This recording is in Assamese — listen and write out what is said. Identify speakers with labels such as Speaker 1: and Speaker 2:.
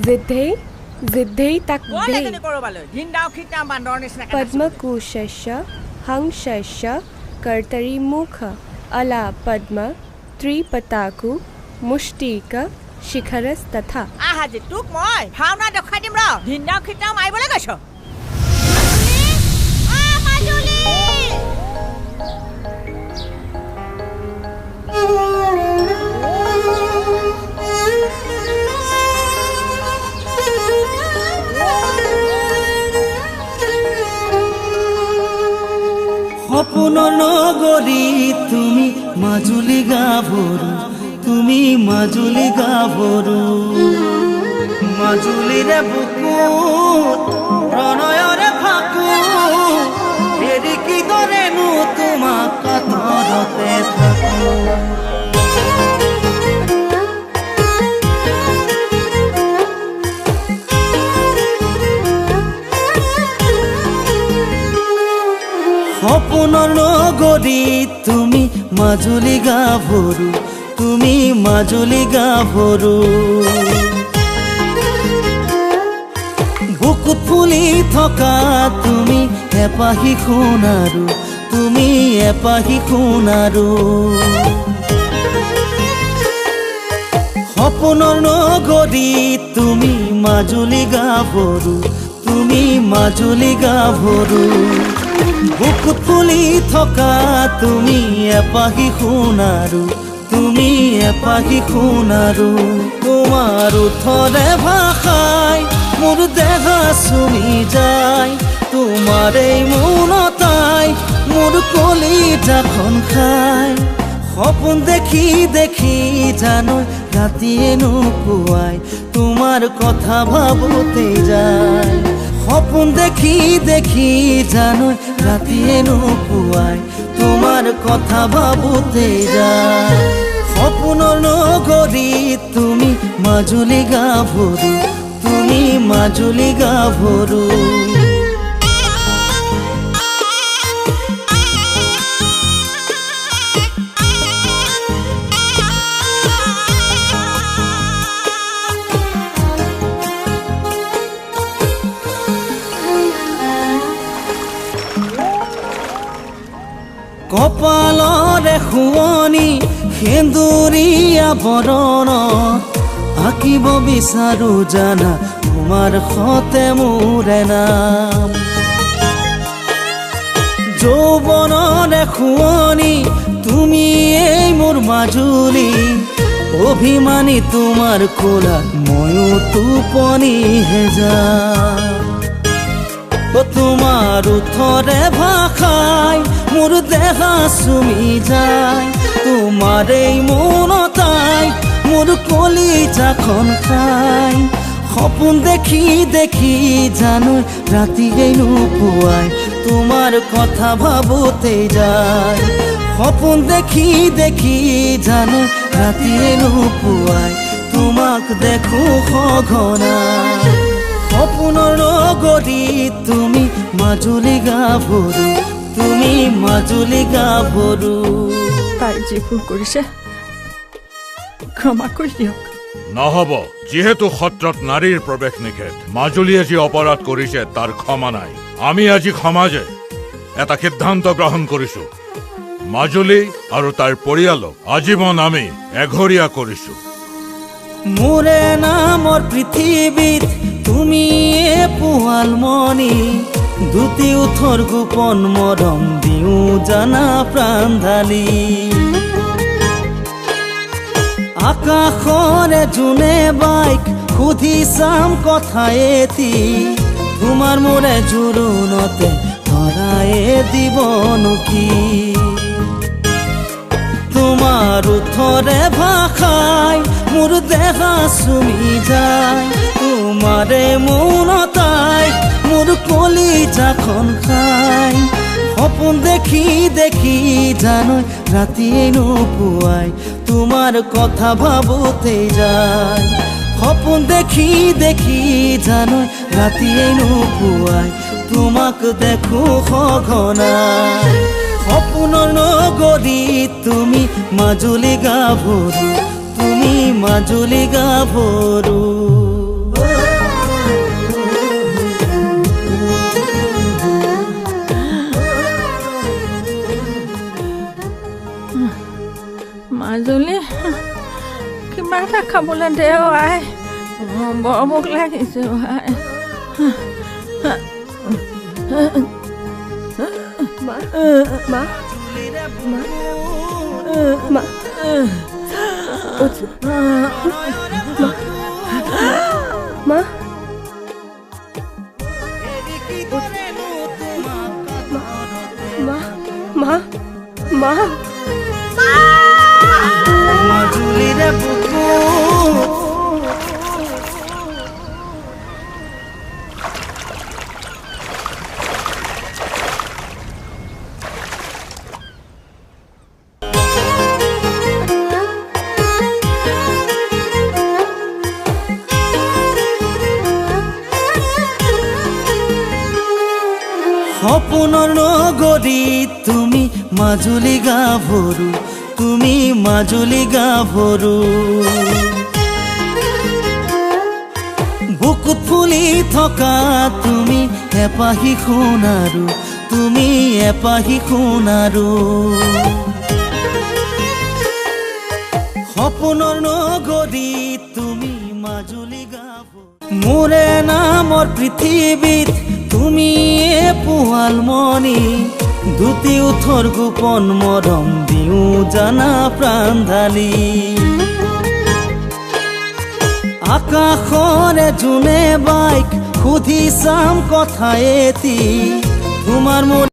Speaker 1: जिद्धे जिद्धे तक पद्मकुशस्य हंसस्य कर्तरी मुख अला पद्म त्रिपताकु मुष्टिक शिखरस्तथा
Speaker 2: आहा जे तुक মই ভাওনা দেখাই দিম ৰ ধিন্দাও খিটাও মাৰিবলৈ গৈছ মাজুলী
Speaker 3: সপোন নগৰী তুমি মাজুলী গাভৰু তুমি মাজুলী গাভৰু মাজুলীৰে বুকুত প্ৰণয়ৰে ফাকু এৰি কি দৰেনো তোমাক কাতৰতে থাকো সপোনৰ নগৰী তুমি মাজুলী গাভৰু তুমি মাজুলী গাভৰু বুকুত ফুলি থকা তুমি এপাহি সোণাৰু তুমি এপাহি সোণাৰু সপোনৰ নগৰী তুমি মাজুলী গাভৰু তুমি মাজুলী গাভৰু বুকুত ফুলি থকা তুমি এপাহি সোণাৰু তুমি এপাহি সোণাৰু তোমাৰ ওঠৰে ভাষাই মোৰ দেহ চুমি যায় তোমাৰ এই মনতাই মোৰ কলিজাখন খাই সপোন দেখি দেখি জানো ৰাতিয়ে নুপুৱাই তোমাৰ কথা ভাবোতে যায় সপোন দেখি দেখি জানো ৰাতিয়ে নুপুৱাই তোমাৰ কথা ভাবোতে যায় সপোনৰ নগৰী তুমি মাজুলী গাভৰু তুমি মাজুলী গাভৰু কপালৰে শুৱনি সেন্দুৰীয়া বৰণ আঁকিব বিচাৰো জানা তোমাৰ সতে মোৰে নাম যৌৱনৰে শুৱনি তুমি এই মোৰ মাজুলী অভিমানী তোমাৰ কোলাত ময়ো টোপনিহে যাম তোমাৰ ওঠৰে ভাষাই মোৰ দেহ চুমি যায় তোমাৰ এই মনতাই মোৰ কলিজাখন খাই সপোন দেখি দেখি জানো ৰাতিয়ে নুপুৱাই তোমাৰ কথা ভাবোতে যায় সপোন দেখি দেখি জানো ৰাতিয়ে নুপুৱাই তোমাক দেখো সঘনাই সপোনৰ নগৰী তুমি মাজুলী গাভৰু তুমি মাজুলী গাভৰু
Speaker 4: তাই যি ভুল কৰিছে ক্ষমা কৰি দিয়ক
Speaker 5: নহব যেহেতু সত্ৰত নাৰীৰ প্ৰৱেশ নিষেধ মাজুলীয়ে যি অপৰাধ কৰিছে তাৰ ক্ষমা নাই আমি আজি সমাজে এটা সিদ্ধান্ত গ্ৰহণ কৰিছো মাজুলী আৰু তাৰ পৰিয়ালক আজীৱন আমি এঘৰীয়া কৰিছো
Speaker 3: মোৰে নামৰ পৃথিৱীত তুমি পোৱালমণি দুটি উঠৰ গোপন মৰম দিও জানা প্ৰাণ ঢালি আকাশৰে জোনে বাইক সুধি চাম কথা এটি তোমাৰ মোৰে জোৰোণতে ধৰায়ে দিব নেকি তোমাৰ ওঠৰে ভাষাই মোৰ দেহ চুমি যায় তোমাৰে মনতাই মোৰ কলিজাখন খাই সপোন দেখি দেখি জানো ৰাতিয়ে নুপুৱাই তোমাৰ কথা ভাবোতে যায় সপোন দেখি দেখি জানো ৰাতিয়ে নুপুৱাই তোমাক দেখো সঘনাই সপোনৰ নগৰী তুমি মাজুলী গাভৰু তুমি মাজুলী গাভৰু
Speaker 6: মাজুলী কিবা এটা খাবলৈ দে আই বৰ ভোক লাগিছে আই
Speaker 1: মা মা মা মা মা মা মা
Speaker 3: মাজুলীৰে বুকু সপোনৰ নগৰী তুমি মাজুলী গাভৰু তুমি মাজুলী গাভৰু বুকুত ফুলি থকা তুমি এপাহি সোণাৰু তুমি এপাহি সোণাৰু সপোনৰ নগৰী তুমি মাজুলী গাভৰু মোৰে নামৰ পৃথিৱীত তুমি পোৱালমণি দুটি উঠৰ গোপন মৰম দিওঁ জানা প্ৰাণ ঢালি আকাশৰে জোনে বাইক সুধি চাম কথা এটি তোমাৰ